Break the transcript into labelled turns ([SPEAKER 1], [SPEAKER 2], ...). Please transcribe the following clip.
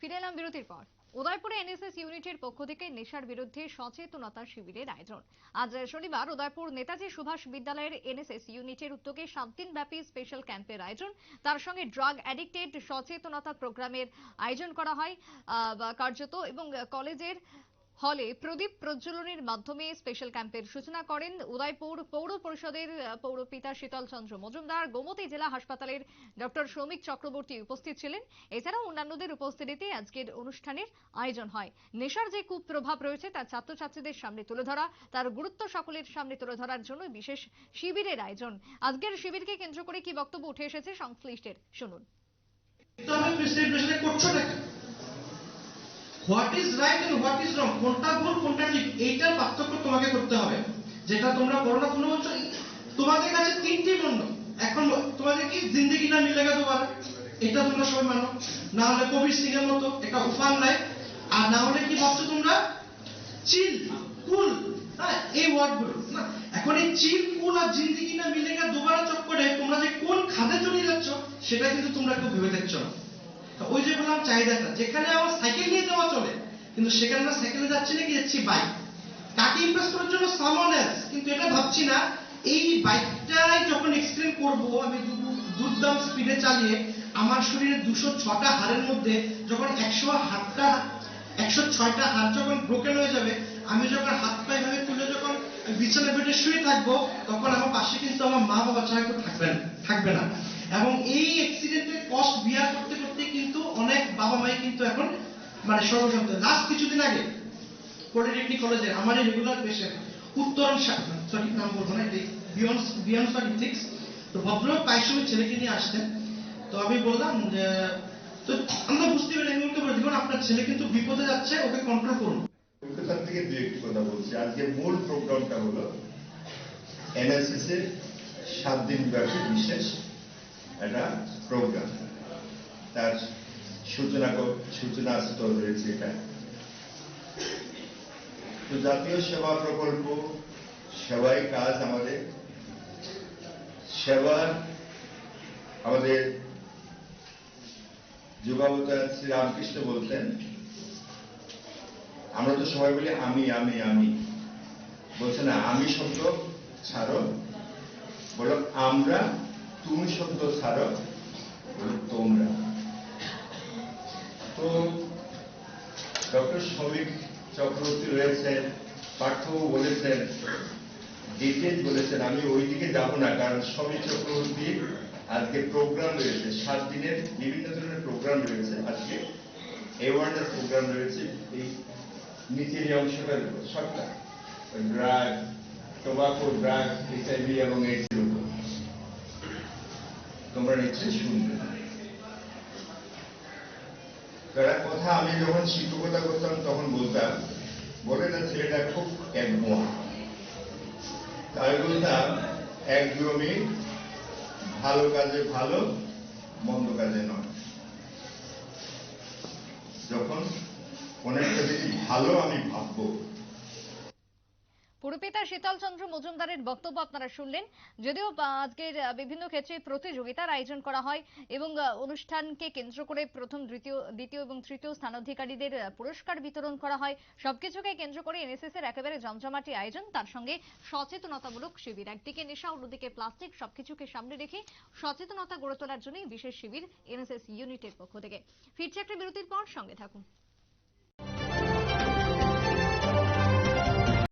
[SPEAKER 1] ফিরে এলাম বিরতির পর। উদয়পুরে এনএসএস ইউনিটের পক্ষ থেকে নেশার বিরুদ্ধে সচেতনতা শিবিরের আয়োজন। আজ শনিবার উদয়পুর নেতাজি সুভাষ বিদ্যালয়ের এনএসএস ইউনিটের উদ্যোগে 7 দিন ব্যাপী স্পেশাল ক্যাম্পের আয়োজন, তার সঙ্গে ড্রাগ অ্যাডিক্টেড সচেতনতা প্রোগ্রামের আয়োজন করা হয় কার্যত, এবং কলেজের হলে প্রদীপ প্রজ্বলনের মাধ্যমে স্পেশাল ক্যাম্পের সূচনা করেন উদয়পুর পৌর পরিষদের পৌরপিতা শীতল চন্দ্র মজুমদার। গোমতী জেলা হাসপাতালের ডক্টর সৌমিক চক্রবর্তী উপস্থিত ছিলেন। এছাড়াও অন্যান্যদের উপস্থিতিতে আজকের অনুষ্ঠানের আয়োজন হয়। নেশার যে কুপ্রভাব রয়েছে তা ছাত্রছাত্রীদের সামনে তুলে ধরা, তার গুরুত্ব সকলের সামনে তুলে ধরার জন্য বিশেষ শিবিরের আয়োজন। আজকের শিবিরকে কেন্দ্র করে কি বক্তব্য উঠে এসেছে সংশ্লিষ্টের শুনুন।
[SPEAKER 2] What is right and what is wrong, কোনটা ভুল কোনটা ঠিক, এইটার পার্থক্য তোমাকে করতে হবে। যেটা তোমরা করো না কোনো বছর, তোমাদের কাছে তিনটি মন্ড। এখন তোমাদের কি জিন্দেগি না মিলেগা দোবারা, এটা তোমরা সবাই মানো। না হলে কবির সিং এর মতো এটা উফান নাই, আর না হলে কি ভাবছো তোমরা চিল কুল, হ্যাঁ এই ওয়ার্ড গুলো না। এখন এই চিল কুল আর জিন্দেগি না মিলেগা দোবারা চক্করে তোমরা যে কোন খাদে চলে যাচ্ছ সেটা কিন্তু তোমরা কেউ ভেবে দেখছো না। ওই যে বললাম চাহিদাটা, যেখানে আমার সাইকেল নিয়ে যাওয়া চলে, কিন্তু সেখানে আমরা সাইকেলে যাচ্ছি না, কি যাচ্ছি বাইক, কাকে ইমপ্রেস করার জন্য সামওয়ান এলস। কিন্তু এটা ভাবছি না এই বাইকটাই যখন এক্সপ্লেন করব আমি দুর্দাম স্পিডে চালিয়ে আমার শরীরে 206টা হাড়ের মধ্যে যখন 106টা হাড় যখন ব্রোকেন হয়ে যাবে, আমি যখন হাত পা এভাবে তুলে যখন বিছানা বেডে শুয়ে থাকবো, তখন আমার পাশে কিন্তু আমার মা বাবা ছাড়া কেউ থাকবে না। এবং এই অ্যাক্সিডেন্টের কস্ট বিয়ার করতে করতে কিন্তু অনেক বাবা মাই কিন্তু এখন মানে সর্বশান্ত। লাস্ট কিছুদিন আগে পলিটেকনিক কলেজে আমার রেগুলার পেশেন্ট উত্তরণ সঠিক নাম বলবো না, বিয়ন্ড স্ট্যাটিস্টিক্স, তো ভদ্রলোক প্রায় সময় ছেলেকে নিয়ে আসতেন। তো আমি বললাম যে তো আমরা বুঝতে পারি, আমি ওকে বলে দেখুন আপনার ছেলে কিন্তু বিপদে যাচ্ছে, ওকে কন্ট্রোল করুন।
[SPEAKER 3] কলকাতা থেকে দু একটি কথা বলছি। আজকে মূল প্রোগ্রামটা হলো এনএসএস এর 7 দিন ব্যাপী বিশেষ একটা প্রোগ্রাম। তার সূচনা স্থল রয়েছে এটা। তো জাতীয় সেবা প্রকল্প, সেবাই কাজ আমাদের, সেবার আমাদের যুগাবতার শ্রী রামকৃষ্ণ বলতেন, আমরা তো সবাই বলি আমি আমি আমি, বলছে না আমি শব্দ ছাড়ো, বলো আমরা, তুমি শব্দ ছাড়ো, বলো তোমরা। তো ডক্টর সৌমিক চক্রবর্তী রয়েছেন, পার্থবাবু বলেছেন, ডিটেল বলেছেন, আমি ওই দিকে যাবো না, কারণ সৌমিক চক্রবর্তী আজকে প্রোগ্রাম রয়েছে, 7 দিনের বিভিন্ন ধরনের প্রোগ্রাম রয়েছে। আজকে অ্যাওয়ারনেস প্রোগ্রাম রয়েছে এই নিচের এই অংশটার উপর, সবটা ড্রাগ, টোবাকো, ড্রাগ, এইচআইভি এবং এইডসের উপর তোমরা নিশ্চয়ই শুনবে। একটা কথা আমি যখন শিক্ষকতা করতাম তখন বলতাম, বলে না ছেলেটা খুব একমোয়া, তাই বলতাম একদমই ভালো কাজে ভালো, মন্দ কাজে নয়। যখন অনেকটা বেশি ভালো আমি ভাববো।
[SPEAKER 1] পুরপিতা শীতল চন্দ্র মজুমদারের বক্তব্য আপনারা শুনলেন। যদিও আজকের বিভিন্ন ক্ষেত্রে প্রতিযোগিতার আয়োজন করা হয় এবং অনুষ্ঠানকে কেন্দ্র করে প্রথম, দ্বিতীয় এবং তৃতীয় স্থানাধিকারীদের পুরস্কার বিতরণ করা হয়। সবকিছুকে কেন্দ্র করে এনএসএস এর একেবারে জমজমাটি আয়োজন, তার সঙ্গে সচেতনতামূলক শিবির। একদিকে নেশা, অন্যদিকে প্লাস্টিক, সবকিছুকে সামনে রেখে সচেতনতা গড়ে তোলার জন্য বিশেষ শিবির এনএসএস ইউনিটের পক্ষ থেকে। ফিরছে একটা বিরতির পর, সঙ্গে থাকুন।